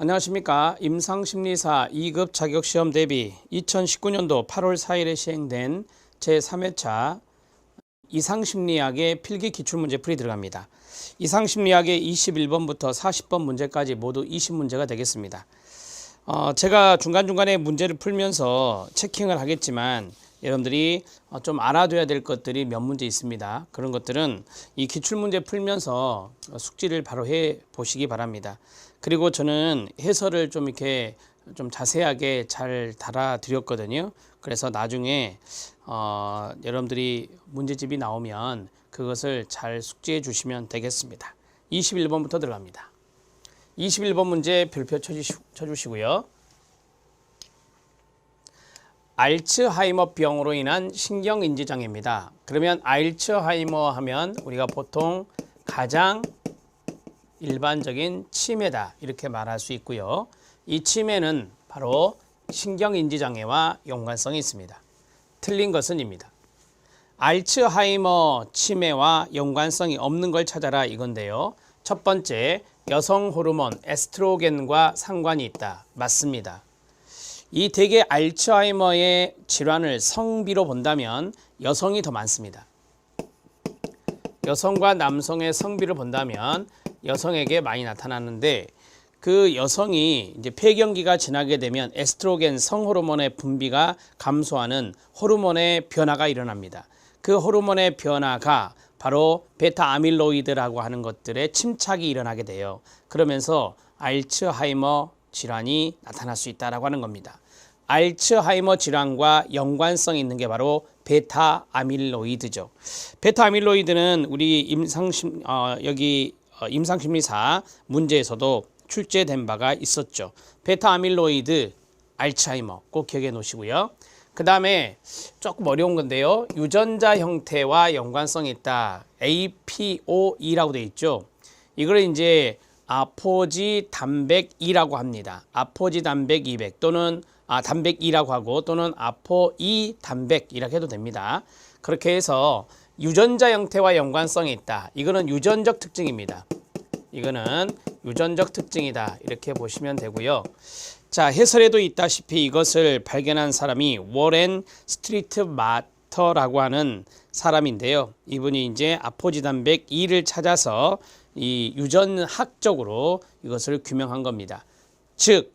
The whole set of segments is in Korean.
안녕하십니까. 임상심리사 2급 자격시험 대비 2019년도 8월 4일에 시행된 제3회차 이상심리학의 필기 기출문제 풀이 들어갑니다. 이상심리학의 21번부터 40번 문제까지 모두 20문제가 되겠습니다. 제가 중간중간에 문제를 풀면서 체킹을 하겠지만 여러분들이 좀 알아둬야 될 것들이 몇 문제 있습니다. 그런 것들은 이 기출문제 풀면서 숙지를 바로 해 보시기 바랍니다. 그리고 저는 해설을 좀 이렇게 좀 자세하게 잘 달아드렸거든요. 그래서 나중에 여러분들이 문제집이 나오면 그것을 잘 숙지해 주시면 되겠습니다. 21번부터 들어갑니다. 21번 문제 별표 쳐주시고요. 알츠하이머 병으로 인한 신경인지장애입니다. 그러면 알츠하이머 하면 우리가 보통 가장 일반적인 치매다 이렇게 말할 수 있고요. 이 치매는 바로 신경인지장애와 연관성이 있습니다. 틀린 것은 입니다. 알츠하이머 치매와 연관성이 없는 걸 찾아라 이건데요. 첫 번째, 여성 호르몬 에스트로겐과 상관이 있다. 맞습니다. 이 대개 알츠하이머의 질환을 성비로 본다면 여성이 더 많습니다. 여성과 남성의 성비를 본다면 여성에게 많이 나타나는데 그 여성이 이제 폐경기가 지나게 되면 에스트로겐 성호르몬의 분비가 감소하는 호르몬의 변화가 일어납니다. 그 호르몬의 변화가 바로 베타 아밀로이드라고 하는 것들의 침착이 일어나게 돼요. 그러면서 알츠하이머 질환이 나타날 수 있다라고 하는 겁니다. 알츠하이머 질환과 연관성이 있는 게 바로 베타 아밀로이드죠. 베타 아밀로이드는 우리 임상심리사 문제에서도 출제된 바가 있었죠. 베타 아밀로이드, 알츠하이머 꼭 기억해 놓으시고요. 그 다음에 조금 어려운 건데요. 유전자 형태와 연관성이 있다. APOE라고 되어 있죠. 이걸 이제 아포지 단백 2라고 합니다. 아포지 단백 200 또는 단백 2라고 하고 또는 아포 2 단백이라고 해도 됩니다. 그렇게 해서 유전자 형태와 연관성이 있다. 이거는 유전적 특징입니다. 이거는 유전적 특징이다. 이렇게 보시면 되고요. 자, 해설에도 있다시피 이것을 발견한 사람이 워렌 스트리트 마터라고 하는 사람인데요. 이분이 이제 아포지 단백 2를 찾아서 이 유전학적으로 이것을 규명한 겁니다. 즉,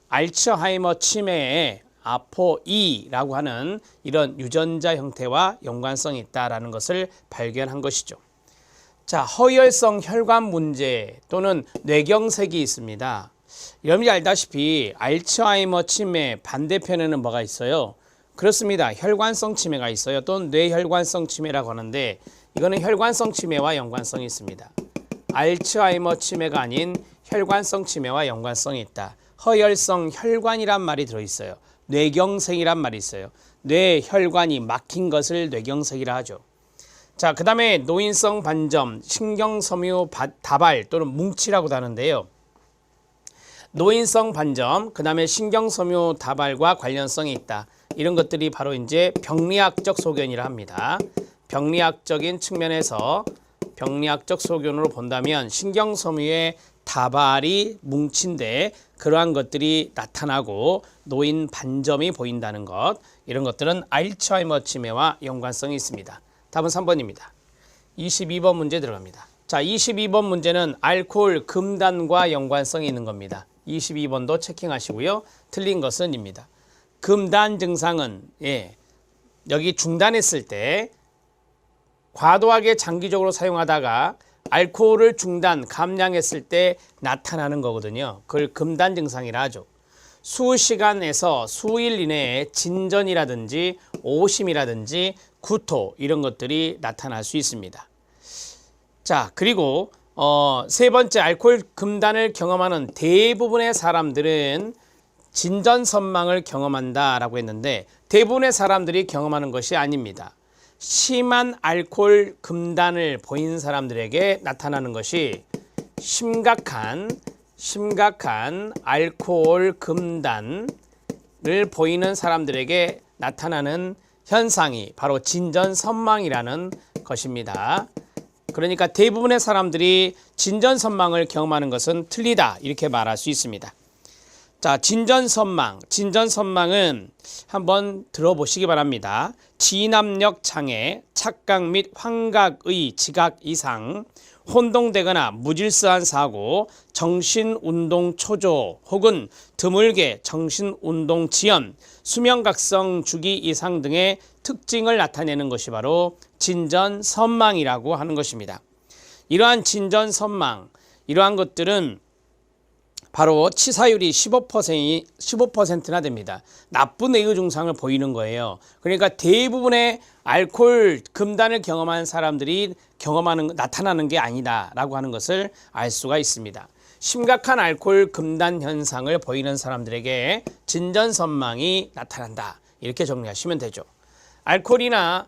알츠하이머 치매에 아포2라고 하는 이런 유전자 형태와 연관성이 있다라는 것을 발견한 것이죠. 자, 허혈성 혈관 문제 또는 뇌경색이 있습니다. 여러분이 알다시피 알츠하이머 치매 반대편에는 뭐가 있어요? 그렇습니다. 혈관성 치매가 있어요. 또는 뇌혈관성 치매라고 하는데 이거는 혈관성 치매와 연관성이 있습니다. 알츠하이머 치매가 아닌 혈관성 치매와 연관성이 있다. 허혈성 혈관이란 말이 들어있어요. 뇌경색이란 말이 있어요. 뇌혈관이 막힌 것을 뇌경색이라 하죠. 자, 그 다음에 노인성 반점, 신경섬유 다발 또는 뭉치라고도 하는데요. 노인성 반점, 그 다음에 신경섬유 다발과 관련성이 있다. 이런 것들이 바로 이제 병리학적 소견이라 합니다. 병리학적인 측면에서 병리학적 소견으로 본다면 신경섬유의 다발이 뭉친데 그러한 것들이 나타나고 노인 반점이 보인다는 것, 이런 것들은 알츠하이머 치매와 연관성이 있습니다. 답은 3번입니다. 22번 문제 들어갑니다. 자, 22번 문제는 알코올 금단과 연관성이 있는 겁니다. 22번도 체킹하시고요. 틀린 것은 입니다. 금단 증상은 여기 중단했을 때 과도하게 장기적으로 사용하다가 알코올을 중단, 감량했을 때 나타나는 거거든요. 그걸 금단 증상이라 하죠. 수시간에서 수일 이내에 진전이라든지 오심이라든지 구토 이런 것들이 나타날 수 있습니다. 자, 그리고 세 번째, 알코올 금단을 경험하는 대부분의 사람들은 진전선망을 경험한다라고 했는데 대부분의 사람들이 경험하는 것이 아닙니다. 심한 알코올 금단을 보인 사람들에게 나타나는 것이 심각한 알코올 금단을 보이는 사람들에게 나타나는 현상이 바로 진전선망이라는 것입니다. 그러니까 대부분의 사람들이 진전선망을 경험하는 것은 틀리다 이렇게 말할 수 있습니다. 자, 진전선망은 한번 들어보시기 바랍니다. 진압력 장애, 착각 및 환각의 지각 이상, 혼동되거나 무질서한 사고, 정신운동 초조 혹은 드물게 정신운동 지연, 수면각성 주기 이상 등의 특징을 나타내는 것이 바로 진전선망이라고 하는 것입니다. 이러한 진전선망, 이러한 것들은 바로 치사율이 15%나 됩니다. 나쁜 외유 증상을 보이는 거예요. 그러니까 대부분의 알코올 금단을 경험한 사람들이 나타나는 게 아니다라고 하는 것을 알 수가 있습니다. 심각한 알코올 금단 현상을 보이는 사람들에게 진전선망이 나타난다. 이렇게 정리하시면 되죠. 알코올이나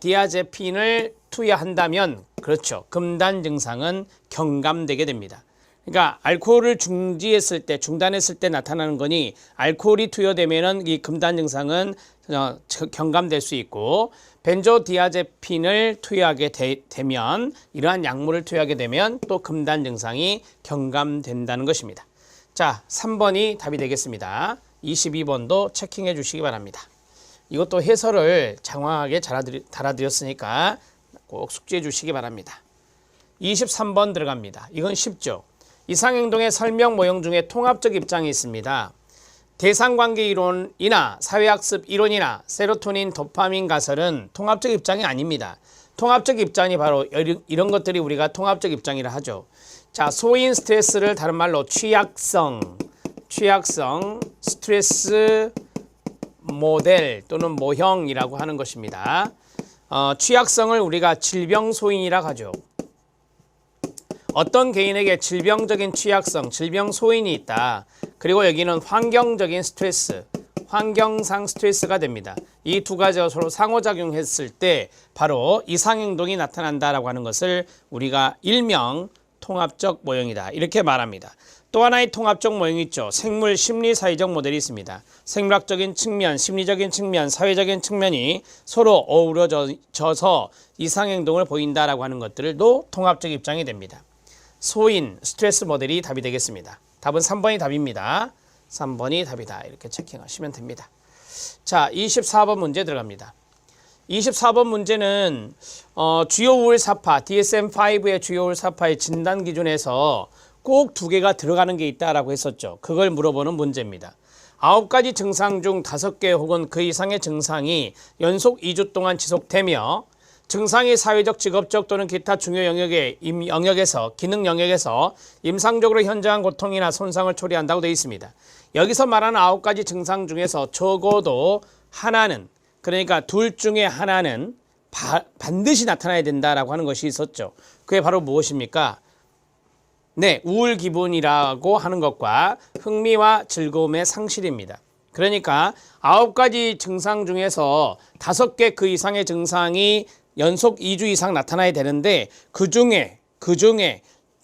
벤조디아제핀을 투여한다면 그렇죠. 금단 증상은 경감되게 됩니다. 그러니까 알코올을 중단했을 때 나타나는 거니 알코올이 투여되면은 이 금단 증상은 경감될 수 있고 벤조디아제핀을 투여하게 되면 이러한 약물을 투여하게 되면 또 금단 증상이 경감된다는 것입니다. 자, 3번이 답이 되겠습니다. 22번도 체킹해 주시기 바랍니다. 이것도 해설을 장황하게 달아드렸으니까 꼭 숙지해 주시기 바랍니다. 23번 들어갑니다. 이건 쉽죠. 이상행동의 설명 모형 중에 통합적 입장이 있습니다. 대상관계 이론이나 사회학습 이론이나 세로토닌, 도파민 가설은 통합적 입장이 아닙니다. 통합적 입장이 바로 이런 것들이 우리가 통합적 입장이라 하죠. 자, 소인 스트레스를 다른 말로 취약성 스트레스 모델 또는 모형이라고 하는 것입니다. 취약성을 우리가 질병 소인이라고 하죠. 어떤 개인에게 질병적인 취약성, 질병 소인이 있다. 그리고 여기는 환경적인 스트레스, 환경상 스트레스가 됩니다. 이 두 가지가 서로 상호작용했을 때 바로 이상행동이 나타난다라고 하는 것을 우리가 일명 통합적 모형이다. 이렇게 말합니다. 또 하나의 통합적 모형이 있죠. 생물 심리 사회적 모델이 있습니다. 생물학적인 측면, 심리적인 측면, 사회적인 측면이 서로 어우러져서 이상행동을 보인다라고 하는 것들도 통합적 입장이 됩니다. 소인, 스트레스 모델이 답이 되겠습니다. 답은 3번이 답입니다. 3번이 답이다. 이렇게 체킹하시면 됩니다. 자, 24번 문제 들어갑니다. 24번 문제는 주요 우울사파, DSM-5의 주요 우울사파의 진단 기준에서 꼭 2개가 들어가는 게 있다라고 했었죠. 그걸 물어보는 문제입니다. 9가지 증상 중 5개 혹은 그 이상의 증상이 연속 2주 동안 지속되며 증상이 사회적, 직업적 또는 기타 중요 기능 영역에서 임상적으로 현저한 고통이나 손상을 초래한다고 되어 있습니다. 여기서 말하는 9가지 증상 중에서 적어도 하나는, 그러니까 둘 중에 하나는 반드시 나타나야 된다라고 하는 것이 있었죠. 그게 바로 무엇입니까? 네, 우울 기분이라고 하는 것과 흥미와 즐거움의 상실입니다. 그러니까 9가지 증상 중에서 5개 그 이상의 증상이 연속 2주 이상 나타나야 되는데 그 중에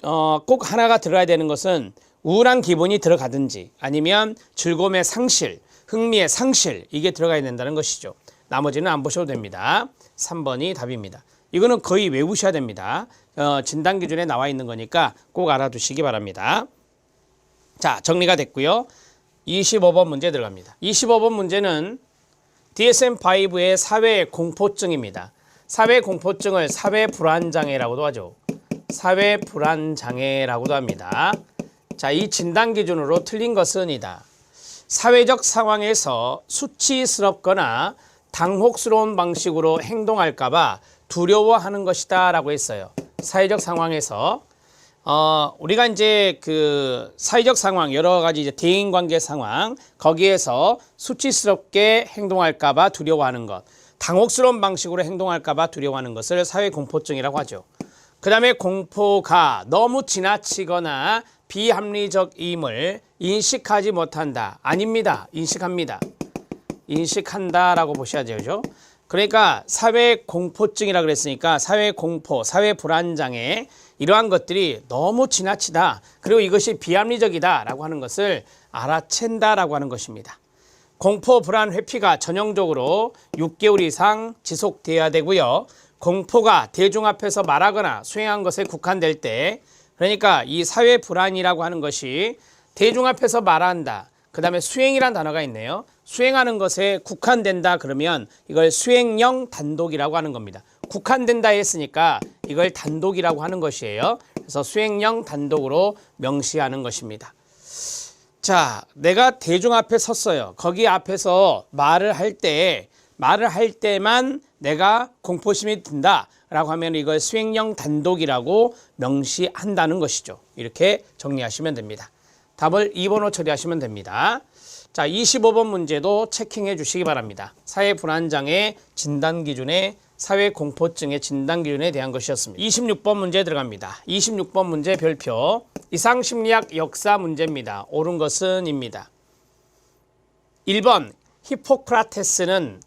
꼭 하나가 들어가야 되는 것은 우울한 기분이 들어가든지 아니면 즐거움의 상실, 흥미의 상실, 이게 들어가야 된다는 것이죠. 나머지는 안 보셔도 됩니다. 3번이 답입니다. 이거는 거의 외우셔야 됩니다. 진단 기준에 나와 있는 거니까 꼭 알아두시기 바랍니다. 자, 정리가 됐고요. 25번 문제 들어갑니다. 25번 문제는 DSM-5의 사회 공포증입니다. 사회 공포증을 사회 불안장애라고도 하죠. 사회 불안장애라고도 합니다. 자, 이 진단 기준으로 틀린 것은 이다. 사회적 상황에서 수치스럽거나 당혹스러운 방식으로 행동할까봐 두려워하는 것이다 라고 했어요. 사회적 상황에서 우리가 이제 그 사회적 상황, 여러 가지 이제 대인관계 상황, 거기에서 수치스럽게 행동할까봐 두려워하는 것, 당혹스러운 방식으로 행동할까봐 두려워하는 것을 사회공포증이라고 하죠. 그 다음에 공포가 너무 지나치거나 비합리적임을 인식하지 못한다. 아닙니다. 인식합니다. 인식한다라고 보셔야죠. 그죠? 그러니까 사회공포증이라고 그랬으니까 사회공포, 사회불안장애, 이러한 것들이 너무 지나치다. 그리고 이것이 비합리적이다 라고 하는 것을 알아챈다 라고 하는 것입니다. 공포 불안 회피가 전형적으로 6개월 이상 지속돼야 되고요. 공포가 대중 앞에서 말하거나 수행한 것에 국한될 때, 그러니까 이 사회 불안이라고 하는 것이 대중 앞에서 말한다. 그 다음에 수행이란 단어가 있네요. 수행하는 것에 국한된다 그러면 이걸 수행령 단독이라고 하는 겁니다. 국한된다 했으니까 이걸 단독이라고 하는 것이에요. 그래서 수행령 단독으로 명시하는 것입니다. 자, 내가 대중 앞에 섰어요. 거기 앞에서 말을 할 때만 내가 공포심이 든다라고 하면 이걸 수행령 단독이라고 명시한다는 것이죠. 이렇게 정리하시면 됩니다. 답을 2번으로 처리하시면 됩니다. 자, 25번 문제도 체킹해 주시기 바랍니다. 사회불안장애 진단기준의 사회공포증의 진단기준에 대한 것이었습니다. 26번 문제 들어갑니다. 26번 문제 별표 이상심리학 역사 문제입니다. 옳은 것은 입니다. 1번 히포크라테스는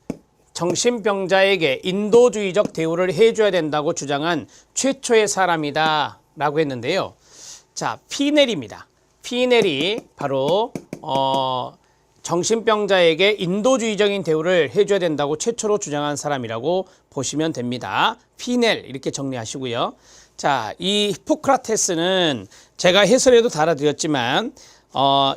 정신병자에게 인도주의적 대우를 해줘야 된다고 주장한 최초의 사람이다 라고 했는데요. 자, 피넬입니다. 피넬이 바로 정신병자에게 인도주의적인 대우를 해줘야 된다고 최초로 주장한 사람이라고 보시면 됩니다. 피넬 이렇게 정리하시고요. 자, 이 히포크라테스는 제가 해설에도 달아드렸지만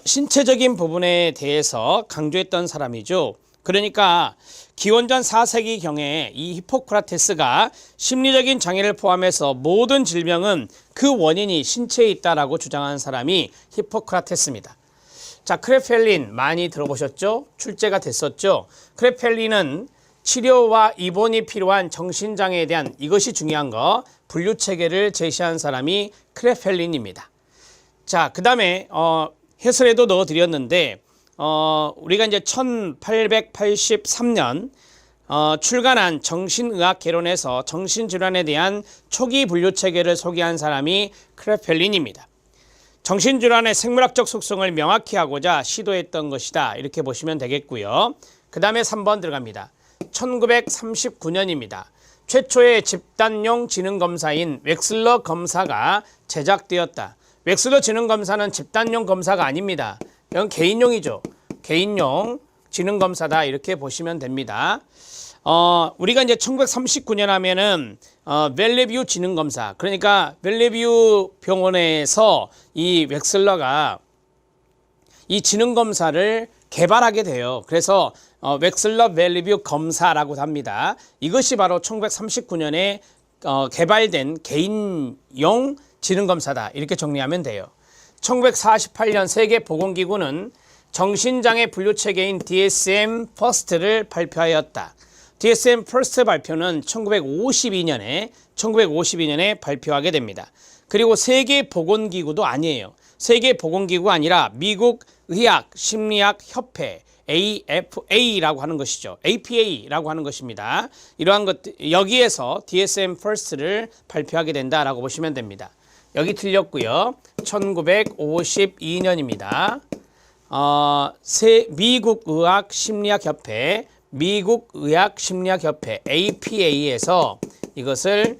신체적인 부분에 대해서 강조했던 사람이죠. 그러니까 기원전 4세기경에 이 히포크라테스가 심리적인 장애를 포함해서 모든 질병은 그 원인이 신체에 있다라고 주장한 사람이 히포크라테스입니다. 자, 크레펠린 많이 들어보셨죠? 출제가 됐었죠? 크레펠린은 치료와 입원이 필요한 정신장애에 대한 이것이 중요한 거 분류체계를 제시한 사람이 크레펠린입니다. 자, 그 다음에 해설에도 넣어드렸는데 우리가 이제 1883년 출간한 정신의학 개론에서 정신질환에 대한 초기 분류체계를 소개한 사람이 크레펠린입니다. 정신질환의 생물학적 속성을 명확히 하고자 시도했던 것이다. 이렇게 보시면 되겠고요. 그 다음에 3번 들어갑니다. 1939년입니다. 최초의 집단용 지능검사인 웩슬러 검사가 제작되었다. 웩슬러 지능검사는 집단용 검사가 아닙니다. 이건 개인용이죠. 개인용 지능검사다. 이렇게 보시면 됩니다. 우리가 이제 1939년 하면은 벨레뷰 지능검사, 그러니까 벨레뷰 병원에서 이 웩슬러가 이 지능검사를 개발하게 돼요. 그래서 웩슬러 벨레뷰 검사라고 합니다. 이것이 바로 1939년에 개발된 개인용 지능검사다. 이렇게 정리하면 돼요. 1948년 세계보건기구는 정신장애 분류체계인 DSM-1를 발표하였다. DSM-1 발표는 1952년에 발표하게 됩니다. 그리고 세계보건기구도 아니에요. 세계보건기구가 아니라 미국 의학심리학협회 AFA라고 하는 것이죠. APA라고 하는 것입니다. 이러한 것 여기에서 DSM-1를 발표하게 된다라고 보시면 됩니다. 여기 틀렸고요. 1952년입니다. 미국 의학심리학협회 APA에서 이것을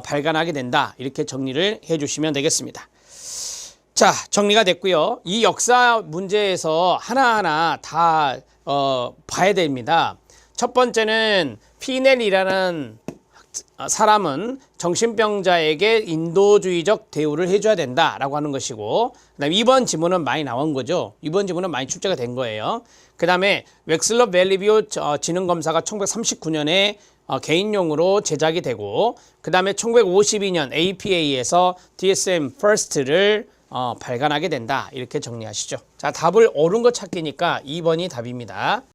발간하게 된다. 이렇게 정리를 해주시면 되겠습니다. 자, 정리가 됐고요. 이 역사 문제에서 하나하나 다 봐야 됩니다. 첫 번째는 피넬이라는 사람은 정신병자에게 인도주의적 대우를 해줘야 된다라고 하는 것이고, 그다음에 2번 지문은 많이 나온 거죠. 2번 지문은 많이 출제가 된 거예요. 그 다음에 웩슬러 벨레뷰 지능검사가 1939년에 개인용으로 제작이 되고, 그 다음에 1952년 APA에서 DSM-1를 발간하게 된다. 이렇게 정리하시죠. 자, 답을 옳은 거 찾기니까 2번이 답입니다.